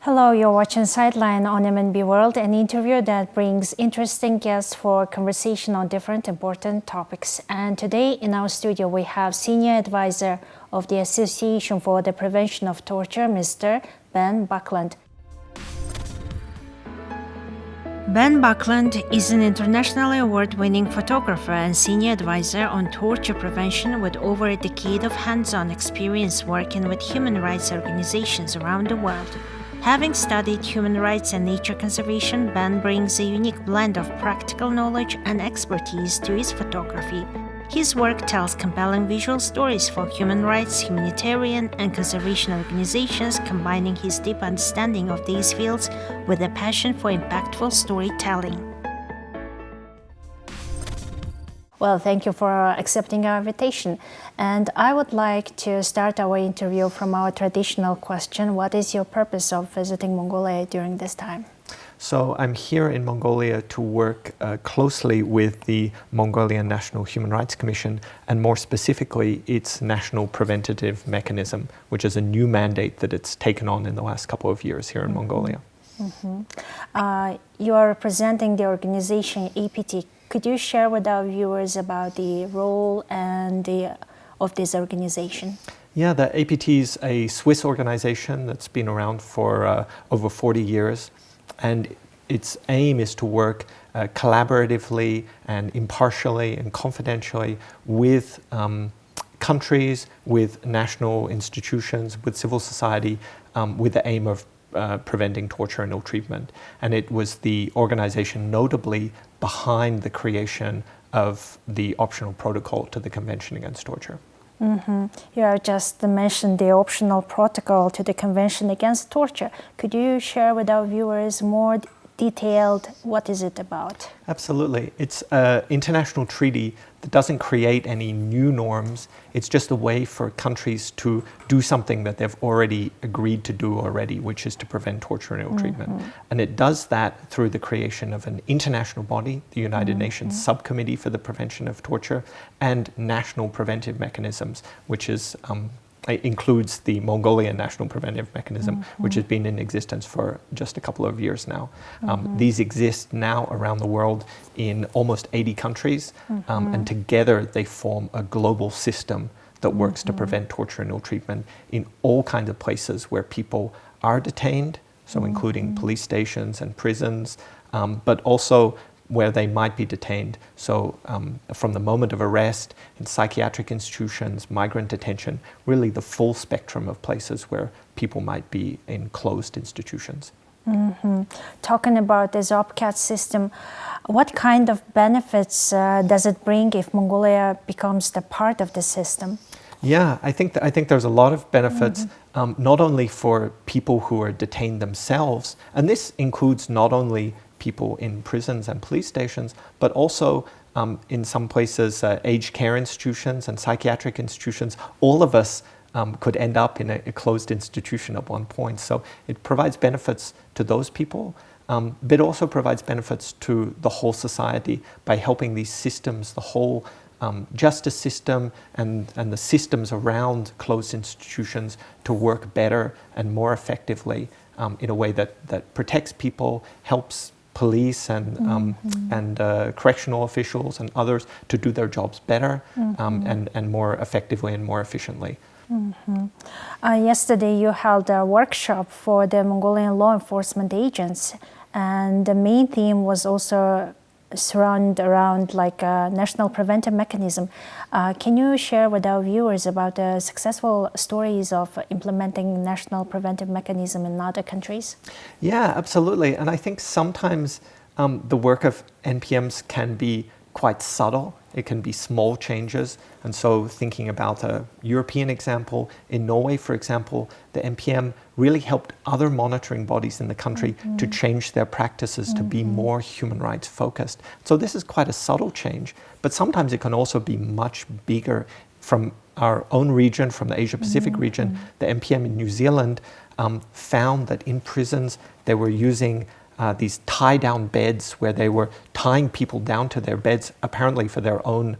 Hello, you're watching Sightline on MNB World, an interview that brings interesting guests for conversation on different important topics. And today in our studio we have Senior Advisor of the Association for the Prevention of Torture, Mr. Ben Buckland. Ben Buckland is an internationally award-winning photographer and senior advisor on torture prevention with over a decade of hands-on experience working with human rights organizations around the world. Having studied human rights and nature conservation, Ben brings a unique blend of practical knowledge and expertise to his photography. His work tells compelling visual stories for human rights, humanitarian, and conservation organizations, combining his deep understanding of these fields with a passion for impactful storytelling. Well, thank you for accepting our invitation. And I would like to start our interview from our traditional question. What is your purpose of visiting Mongolia during this time? So I'm here in Mongolia to work closely with the Mongolian National Human Rights Commission, and more specifically its National Preventative Mechanism, which is a new mandate that it's taken on in the last couple of years here in Mongolia. You are representing the organization APT. Could you share with our viewers about the role of this organization? Yeah, the APT is a Swiss organization that's been around for over 40 years. And its aim is to work collaboratively and impartially and confidentially with countries, with national institutions, with civil society, with the aim of preventing torture and ill treatment. And it was the organization notably behind the creation of the optional protocol to the Convention Against Torture. You have just mentioned the optional protocol to the Convention Against Torture. Could you share with our viewers more detailed what is it about? Absolutely. It's an international treaty that doesn't create any new norms. It's just a way for countries to do something that they've already agreed to do already, which is to prevent torture and ill treatment. And it does that through the creation of an international body, the United Nations Subcommittee for the Prevention of Torture, and national preventive mechanisms, which is includes the Mongolian National Preventive Mechanism, which has been in existence for just a couple of years now. These exist now around the world in almost 80 countries, and together they form a global system that works to prevent torture and ill treatment in all kinds of places where people are detained, so including police stations and prisons, but also where they might be detained. So from the moment of arrest, in psychiatric institutions, migrant detention, really the full spectrum of places where people might be in closed institutions. Talking about this OPCAT system, what kind of benefits does it bring if Mongolia becomes the part of the system? Yeah, I think there's a lot of benefits, not only for people who are detained themselves, and this includes not only people in prisons and police stations, but also in some places aged care institutions and psychiatric institutions. All of us could end up in a closed institution at one point. So it provides benefits to those people, but it also provides benefits to the whole society by helping these systems, the whole justice system and the systems around closed institutions to work better and more effectively in a way that protects people, helps police and correctional officials and others to do their jobs better and more effectively and more efficiently. Yesterday you held a workshop for the Mongolian law enforcement agents, and the main theme was also surround around like a national preventive mechanism. Can you share with our viewers about the successful stories of implementing national preventive mechanism in other countries? Yeah, absolutely. And I think sometimes the work of NPMs can be quite subtle. It can be small changes. And so thinking about a European example, in Norway, for example, the NPM really helped other monitoring bodies in the country to change their practices to be more human rights focused. So this is quite a subtle change, but sometimes it can also be much bigger. From our own region, from the Asia-Pacific region, the NPM in New Zealand found that in prisons they were using these tie-down beds where they were tying people down to their beds, apparently for their own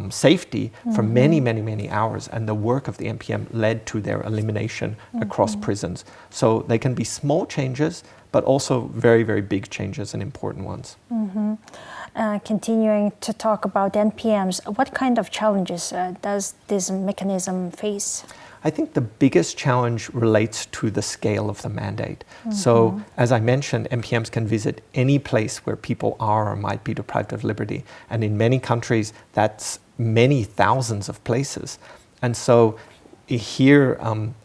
safety for many, many, many hours. And the work of the MPM led to their elimination across prisons. So they can be small changes, but also very, very big changes and important ones. Continuing to talk about NPMs, what kind of challenges does this mechanism face? I think the biggest challenge relates to the scale of the mandate. So, as I mentioned, MPMs can visit any place where people are or might be deprived of liberty. And in many countries, that's many thousands of places. And so here,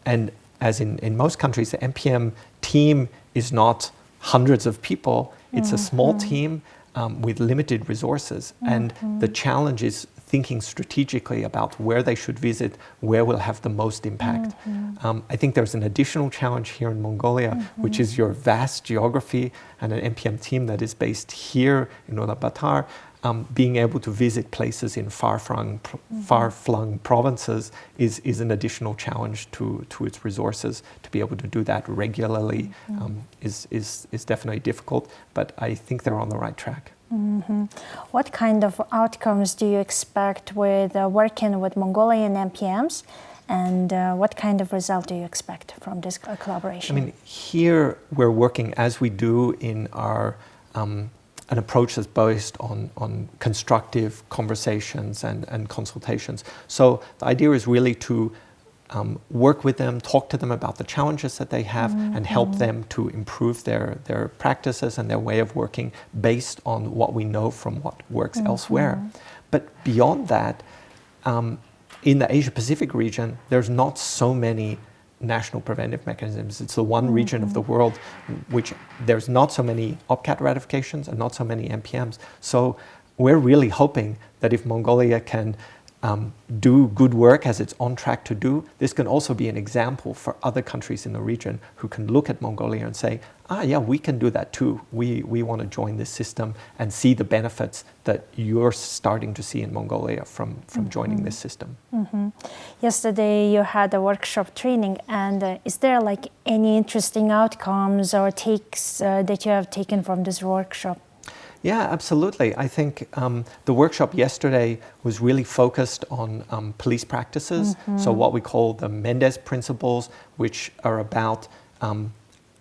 and as in most countries, the MPM team is not hundreds of people. It's a small team with limited resources. And the challenge is thinking strategically about where they should visit, where will have the most impact. I think there's an additional challenge here in Mongolia, which is your vast geography, and an MPM team that is based here in Ulaanbaatar, being able to visit places in far-flung provinces is an additional challenge to its resources. To be able to do that regularly is definitely difficult, but I think they're on the right track. What kind of outcomes do you expect with working with Mongolian MPMs, and what kind of result do you expect from this collaboration? I mean, here we're working as we do in our an approach that's based on constructive conversations and consultations. So the idea is really to work with them, talk to them about the challenges that they have, and help them to improve their practices and their way of working based on what we know from what works elsewhere. But beyond that, in the Asia-Pacific region, there's not so many national preventive mechanisms. It's the one region of the world which there's not so many OPCAT ratifications and not so many MPMs. So we're really hoping that if Mongolia can do good work as it's on track to do, this can also be an example for other countries in the region who can look at Mongolia and say, yeah, we can do that too. We want to join this system and see the benefits that you're starting to see in Mongolia from joining this system. Yesterday you had a workshop training, and is there like any interesting outcomes or takes that you have taken from this workshop? Yeah, absolutely. I think the workshop yesterday was really focused on police practices. So what we call the Mendes Principles, which are about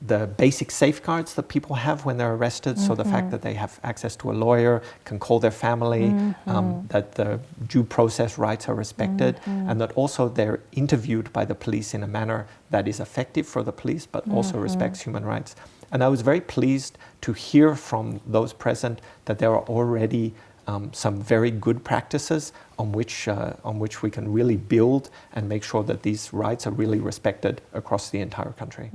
the basic safeguards that people have when they're arrested. So the fact that they have access to a lawyer, can call their family, that the due process rights are respected, and that also they're interviewed by the police in a manner that is effective for the police, but also respects human rights. And I was very pleased to hear from those present that there are already some very good practices on which we can really build and make sure that these rights are really respected across the entire country.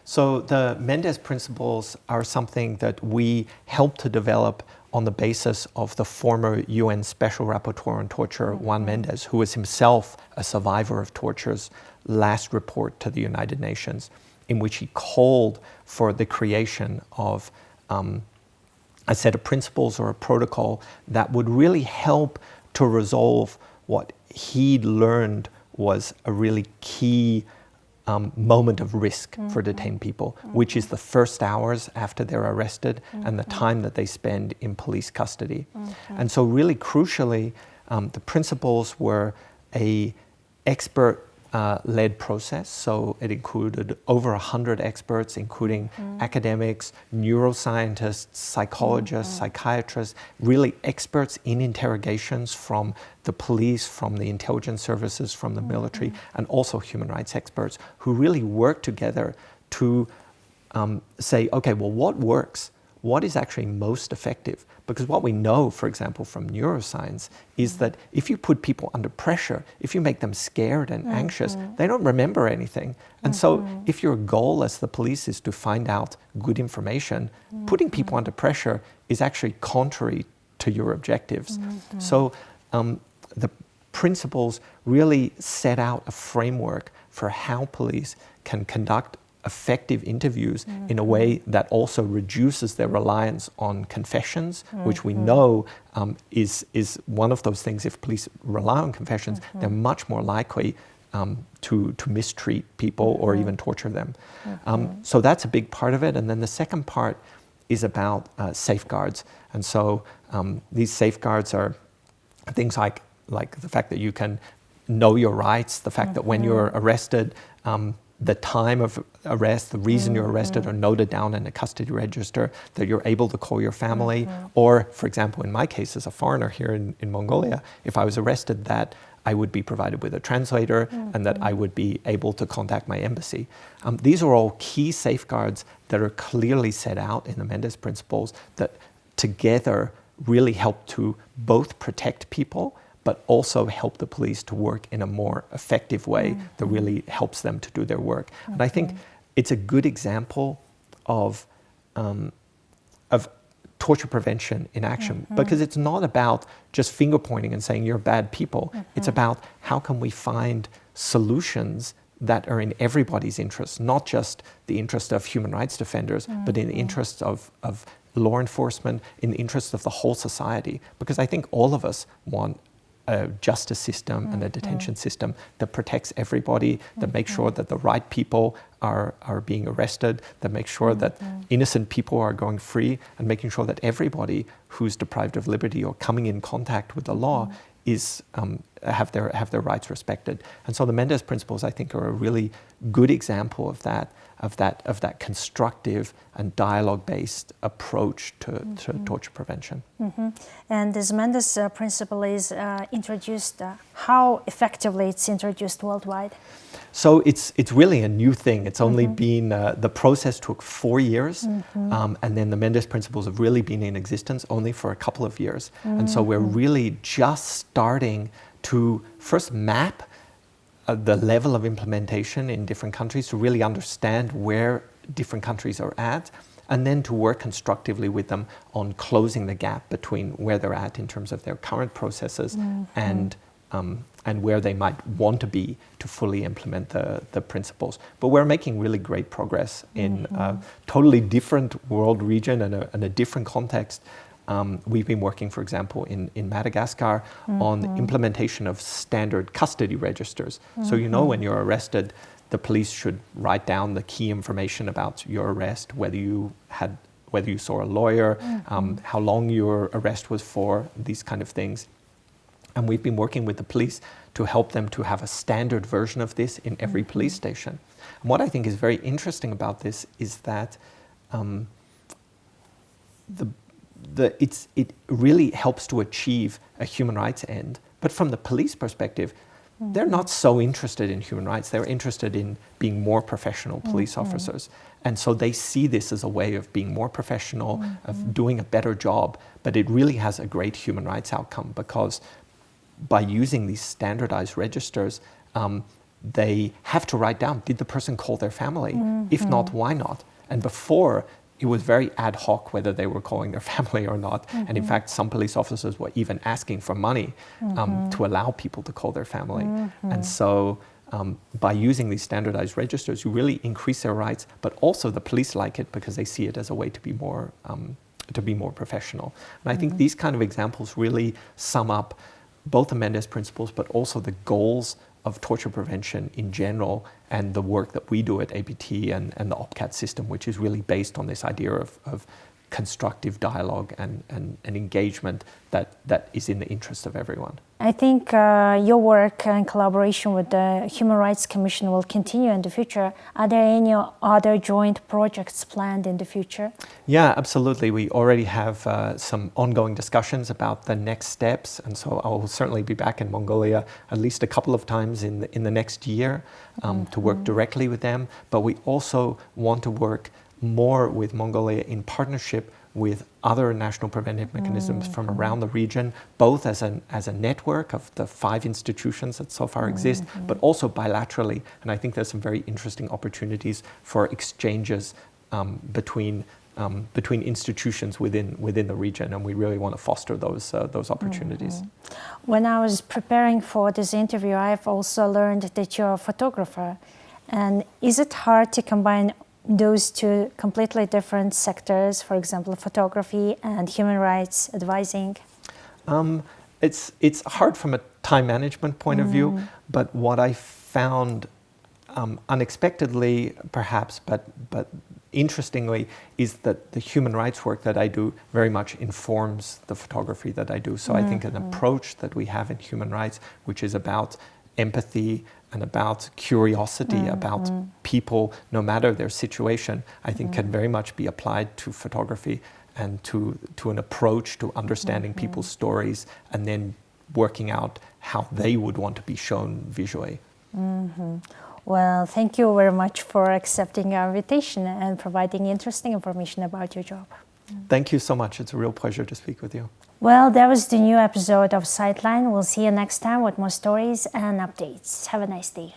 So the Mendes Principles are something that we helped to develop on the basis of the former UN Special Rapporteur on Torture, Juan Mendes, who was himself a survivor of torture's last report to the United Nations, in which he called for the creation of a set of principles or a protocol that would really help to resolve what he'd learned was a really key moment of risk for detained people, which is the first hours after they're arrested and the time that they spend in police custody. And so really crucially, the principles were a expert led process. So it included over 100 experts, including academics, neuroscientists, psychologists, psychiatrists, really experts in interrogations from the police, from the intelligence services, from the military, and also human rights experts who really work together to say, okay, well, what works? What is actually most effective? Because what we know, for example, from neuroscience is that if you put people under pressure, if you make them scared and anxious, they don't remember anything. And so if your goal as the police is to find out good information, putting people under pressure is actually contrary to your objectives. So the principles really set out a framework for how police can conduct effective interviews in a way that also reduces their reliance on confessions, which we know is one of those things. If police rely on confessions, they're much more likely to mistreat people or even torture them. So that's a big part of it. And then the second part is about safeguards. And so these safeguards are things like the fact that you can know your rights, the fact that when you're arrested, the time of arrest, the reason you're arrested are noted down in a custody register, that you're able to call your family. Or, for example, in my case as a foreigner here in Mongolia, if I was arrested, that I would be provided with a translator and that I would be able to contact my embassy. These are all key safeguards that are clearly set out in the Mendes Principles that together really help to both protect people but also help the police to work in a more effective way that really helps them to do their work. And I think it's a good example of torture prevention in action, because it's not about just finger pointing and saying you're bad people. It's about how can we find solutions that are in everybody's interest, not just the interest of human rights defenders, but in the interest of law enforcement, in the interest of the whole society. Because I think all of us want a justice system and a detention system that protects everybody, that makes sure that the right people are being arrested, that makes sure that innocent people are going free, and making sure that everybody who's deprived of liberty or coming in contact with the law is have their rights respected. And so the Mendes Principles, I think, are a really good example of that constructive and dialogue-based approach to torture prevention. And this Mendes Principle is introduced, how effectively it's introduced worldwide? So it's really a new thing. It's only been, the process took 4 years, and then the Mendes Principles have really been in existence only for a couple of years. And so we're really just starting to first map the level of implementation in different countries, to really understand where different countries are at, and then to work constructively with them on closing the gap between where they're at in terms of their current processes and where they might want to be to fully implement the principles. But we're making really great progress in a totally different world region and a different context. We've been working, for example, in Madagascar on the implementation of standard custody registers. So when you're arrested, the police should write down the key information about your arrest, whether you saw a lawyer, how long your arrest was for, these kind of things. And we've been working with the police to help them to have a standard version of this in every police station. And what I think is very interesting about this is that it really helps to achieve a human rights end. But from the police perspective, they're not so interested in human rights. They're interested in being more professional police officers. And so they see this as a way of being more professional, of doing a better job. But it really has a great human rights outcome, because by using these standardized registers, they have to write down, did the person call their family? If not, why not? And before, it was very ad hoc whether they were calling their family or not. And in fact, some police officers were even asking for money to allow people to call their family. And so by using these standardized registers, you really increase their rights, but also the police like it because they see it as a way to be more professional. And I think these kind of examples really sum up both the Mendes Principles, but also the goals of torture prevention in general, and the work that we do at APT and the OPCAT system, which is really based on this idea of constructive dialogue and engagement that is in the interest of everyone. I think your work and collaboration with the Human Rights Commission will continue in the future. Are there any other joint projects planned in the future? Yeah, absolutely. We already have some ongoing discussions about the next steps, and so I will certainly be back in Mongolia at least a couple of times in the next year to work directly with them. But we also want to work more with Mongolia in partnership with other national preventive mechanisms from around the region, both as a network of the 5 institutions that so far exist, but also bilaterally. And I think there's some very interesting opportunities for exchanges between institutions within the region, and we really want to foster those opportunities. When I was preparing for this interview, I've also learned that you're a photographer. And is it hard to combine those two completely different sectors, for example, photography and human rights advising? It's hard from a time management point of view, but what I found unexpectedly, perhaps, but interestingly, is that the human rights work that I do very much informs the photography that I do. So I think an approach that we have in human rights, which is about empathy and about curiosity about people, no matter their situation, I think can very much be applied to photography and to an approach to understanding people's stories and then working out how they would want to be shown visually. Well, thank you very much for accepting our invitation and providing interesting information about your job. Thank you so much. It's a real pleasure to speak with you. Well, that was the new episode of Sightline. We'll see you next time with more stories and updates. Have a nice day.